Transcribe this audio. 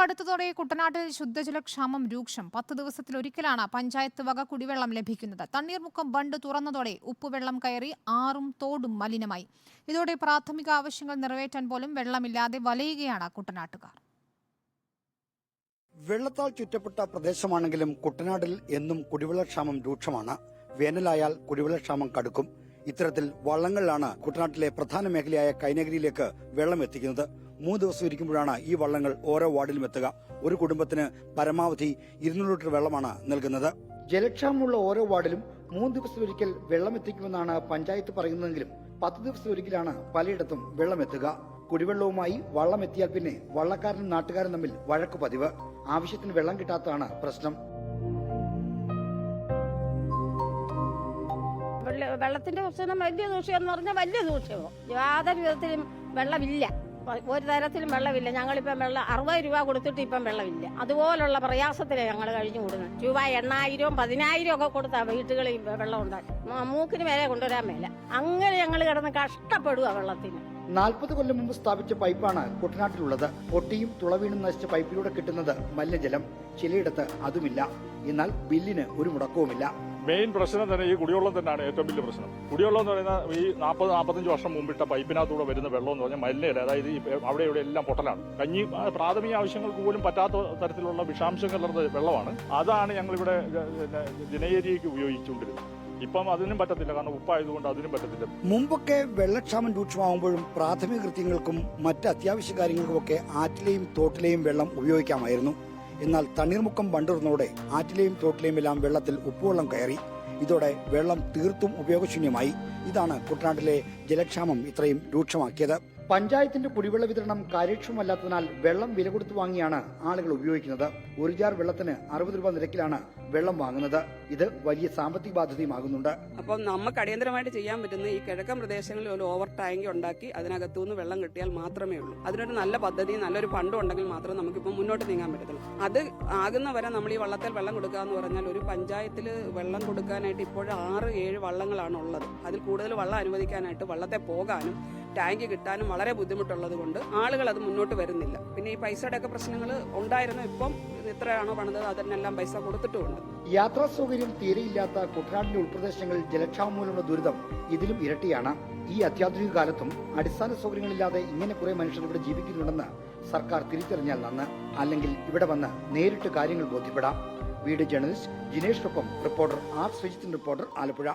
കടുത്തതോടെ കുട്ടനാട്ടിൽ ശുദ്ധജലക്ഷാമം രൂക്ഷം. 10 ദിവസത്തിലൊരിക്കലാണ് പഞ്ചായത്ത് വക കുടിവെള്ളം ലഭിക്കുന്നത്. തണ്ണീർമുക്കം ബണ്ട് തുറന്നതോടെ ഉപ്പുവെള്ളം കയറി ആറും തോടും മലിനമായി. ഇതോടെ പ്രാഥമിക ആവശ്യങ്ങൾ നിറവേറ്റാൻ പോലും വെള്ളമില്ലാതെ വലയുകയാണ് കുട്ടനാട്ടുകാർ. വെള്ളത്താൽ ചുറ്റപ്പെട്ട പ്രദേശമാണെങ്കിലും കുട്ടനാട്ടിൽ എന്നും കുടിവെള്ളക്ഷാമം രൂക്ഷമാണ്. വേനലായാൽ കുടിവെള്ളക്ഷാമം കടുക്കും. ഇത്തരത്തിൽ വള്ളങ്ങളിലാണ് കുട്ടനാട്ടിലെ പ്രധാന മേഖലയായ കൈനഗരിയിലേക്ക് വെള്ളം എത്തിക്കുന്നത്. 3 ദിവസം ഇരിക്കുമ്പോഴാണ് ഈ വള്ളങ്ങൾ ഓരോ വാർഡിലും എത്തുക. ഒരു കുടുംബത്തിന് പരമാവധി 200 ലിറ്റർ വെള്ളമാണ് നൽകുന്നത്. ജലക്ഷാമമുള്ള ഓരോ വാർഡിലും 3 ദിവസത്തിലൊരിക്കൽ വെള്ളം എത്തിക്കുമെന്നാണ് പഞ്ചായത്ത് പറയുന്നതെങ്കിലും 10 ദിവസത്തിലൊരിക്കലാണ് പലയിടത്തും വെള്ളം എത്തുക. കുടിവെള്ളവുമായി വള്ളം എത്തിയാൽ പിന്നെ വള്ളക്കാരനും നാട്ടുകാരും തമ്മിൽ വഴക്ക് പതിവ്. ആവശ്യത്തിന് വെള്ളം കിട്ടാത്തതാണ് പ്രശ്നം. വെള്ളത്തിന്റെ പ്രശ്നം വലിയ ദൂഷ്യം എന്ന് പറഞ്ഞാൽ വലിയ ദൂഷ്യമോ. യാതൊരു വിധത്തിലും വെള്ളമില്ല, ഒരു തരത്തിലും വെള്ളമില്ല. ഞങ്ങളിപ്പം വെള്ളം 60 രൂപ കൊടുത്തിട്ട് ഇപ്പം വെള്ളമില്ല. അതുപോലുള്ള പ്രയാസത്തിലാണ് ഞങ്ങൾ കഴിഞ്ഞു കൂടുന്നത്. രൂപ 8000 10,000 ഒക്കെ കൊടുത്താ വീട്ടുകളിൽ വെള്ളം ഉണ്ടാക്കി. മൂക്കിന് മേലെ കൊണ്ടുവരാൻ മേല. അങ്ങനെ ഞങ്ങൾ കിടന്ന് കഷ്ടപ്പെടുക വെള്ളത്തിന്. 40 കൊല്ലം മുമ്പ് സ്ഥാപിച്ച പൈപ്പാണ് കുട്ടനാട്ടിലുള്ളത്. പൊട്ടിയും തുളവീണും നശിച്ച പൈപ്പിലൂടെ കിട്ടുന്നത് മലിനജലം. ചിലയിടത്ത് അതുമില്ല. എന്നാൽ ബില്ലിന് ഒരു മുടക്കവുമില്ല. മെയിൻ പ്രശ്നം തന്നെ ഈ കുടിവെള്ളം തന്നെയാണ് ഏറ്റവും വലിയ പ്രശ്നം. കുടിവെള്ളം എന്ന് പറയുന്നത് ഈ 40-45 വർഷം മുമ്പിട്ട പൈപ്പിനകത്തൂടെ വരുന്ന വെള്ളം എന്ന് പറഞ്ഞാൽ മലിനയില്ല. അതായത് അവിടെ ഇവിടെ എല്ലാം പൊട്ടലാണ്. കഞ്ഞി പ്രാഥമിക ആവശ്യങ്ങൾക്ക് പോലും പറ്റാത്ത തരത്തിലുള്ള വിഷാംശം കലർന്ന വെള്ളമാണ്. അതാണ് ഞങ്ങളിവിടെ ജനേരിയയ്ക്ക് ഉപയോഗിച്ചുകൊണ്ടിരുന്നത്. ഇപ്പം അതിനും പറ്റത്തില്ല, കാരണം ഉപ്പായതുകൊണ്ട് അതിനും പറ്റത്തില്ല. മുമ്പൊക്കെ വെള്ളക്ഷാമം രൂക്ഷമാകുമ്പോഴും പ്രാഥമിക കൃത്യങ്ങൾക്കും മറ്റ് അത്യാവശ്യ കാര്യങ്ങൾക്കുമൊക്കെ ആറ്റിലെയും തോട്ടിലെയും വെള്ളം ഉപയോഗിക്കാമായിരുന്നു. എന്നാൽ തണ്ണീർമുക്കം ബണ്ട് തുറന്നതോടെ ആറ്റിലെയും തോട്ടിലെയും എല്ലാം വെള്ളത്തിൽ ഉപ്പുവെള്ളം കയറി. ഇതോടെ വെള്ളം തീർത്തും ഉപയോഗശൂന്യമായി. ഇതാണ് കുട്ടനാട്ടിലെ ജലക്ഷാമം ഇത്രയും രൂക്ഷമാക്കിയത്. പഞ്ചായത്തിന്റെ കുടിവെള്ള വിതരണം കാര്യക്ഷമമല്ലാത്തതിനാൽ വെള്ളം വില കൊടുത്തു വാങ്ങിയാണ് ആളുകൾ ഉപയോഗിക്കുന്നത്. ഒരു ജാർ വെള്ളത്തിന് 60 രൂപ നിരക്കിലാണ് വെള്ളം വാങ്ങുന്നത്. ഇത് വലിയ സാമ്പത്തിക ബാധ്യതയുമാകുന്നുണ്ട്. അപ്പം നമുക്ക് അടിയന്തരമായിട്ട് ചെയ്യാൻ പറ്റുന്ന ഈ കിഴക്കൻ പ്രദേശങ്ങളിൽ ഒരു ഓവർ ടാങ്ക് ഉണ്ടാക്കി അതിനകത്തുനിന്ന് വെള്ളം കിട്ടിയാൽ മാത്രമേ ഉള്ളൂ. അതിനൊരു നല്ല പദ്ധതി, നല്ലൊരു ഫണ്ടും ഉണ്ടെങ്കിൽ മാത്രമേ നമുക്കിപ്പോൾ മുന്നോട്ട് നീങ്ങാൻ പറ്റത്തുള്ളൂ. അത് ആകുന്ന വരെ നമ്മൾ ഈ വള്ളത്തിൽ വെള്ളം കൊടുക്കുക എന്ന് പറഞ്ഞാൽ ഒരു പഞ്ചായത്തിൽ വെള്ളം കൊടുക്കാനായിട്ട് ഇപ്പോൾ 6-7 വള്ളങ്ങളാണ് ഉള്ളത്. അതിൽ കൂടുതൽ വെള്ളം അനുവദിക്കാനായിട്ട് വള്ളത്തെ പോകാനും ടാങ്ക് കിട്ടാനും വളരെ ബുദ്ധിമുട്ടുള്ളത് കൊണ്ട് ആളുകൾ അത് മുന്നോട്ട് വരുന്നില്ല. പിന്നെ ഈ പൈസയുടെ ഒക്കെ പ്രശ്നങ്ങൾ ഉണ്ടായിരുന്നു. ഇപ്പം എത്രയാണോ പണിതത് അതിനെല്ലാം പൈസ കൊടുത്തിട്ടുമുണ്ട്. യാത്രാ സൗകര്യം തീരെയില്ലാത്ത കുട്ടനാടിന്റെ ഉൾപ്രദേശങ്ങളിൽ ജലക്ഷാമം മൂലമുള്ള ദുരിതം ഇതിലും ഇരട്ടിയാണ്. ഈ അത്യാധുനിക കാലത്തും അടിസ്ഥാന സൗകര്യങ്ങളില്ലാതെ ഇങ്ങനെ കുറെ മനുഷ്യർ ഇവിടെ ജീവിക്കുന്നുണ്ടെന്ന് സർക്കാർ തിരിച്ചറിഞ്ഞാൽ നന്ന്. അല്ലെങ്കിൽ ഇവിടെ വന്ന് നേരിട്ട് കാര്യങ്ങൾ ബോധ്യപ്പെടാം. വീഡിയോ ജേർണലിസ്റ്റ് ജിനേഷിനൊപ്പം റിപ്പോർട്ടർ ആർ ശ്രീജിത്തിന്റെ റിപ്പോർട്ടർ ആലപ്പുഴ.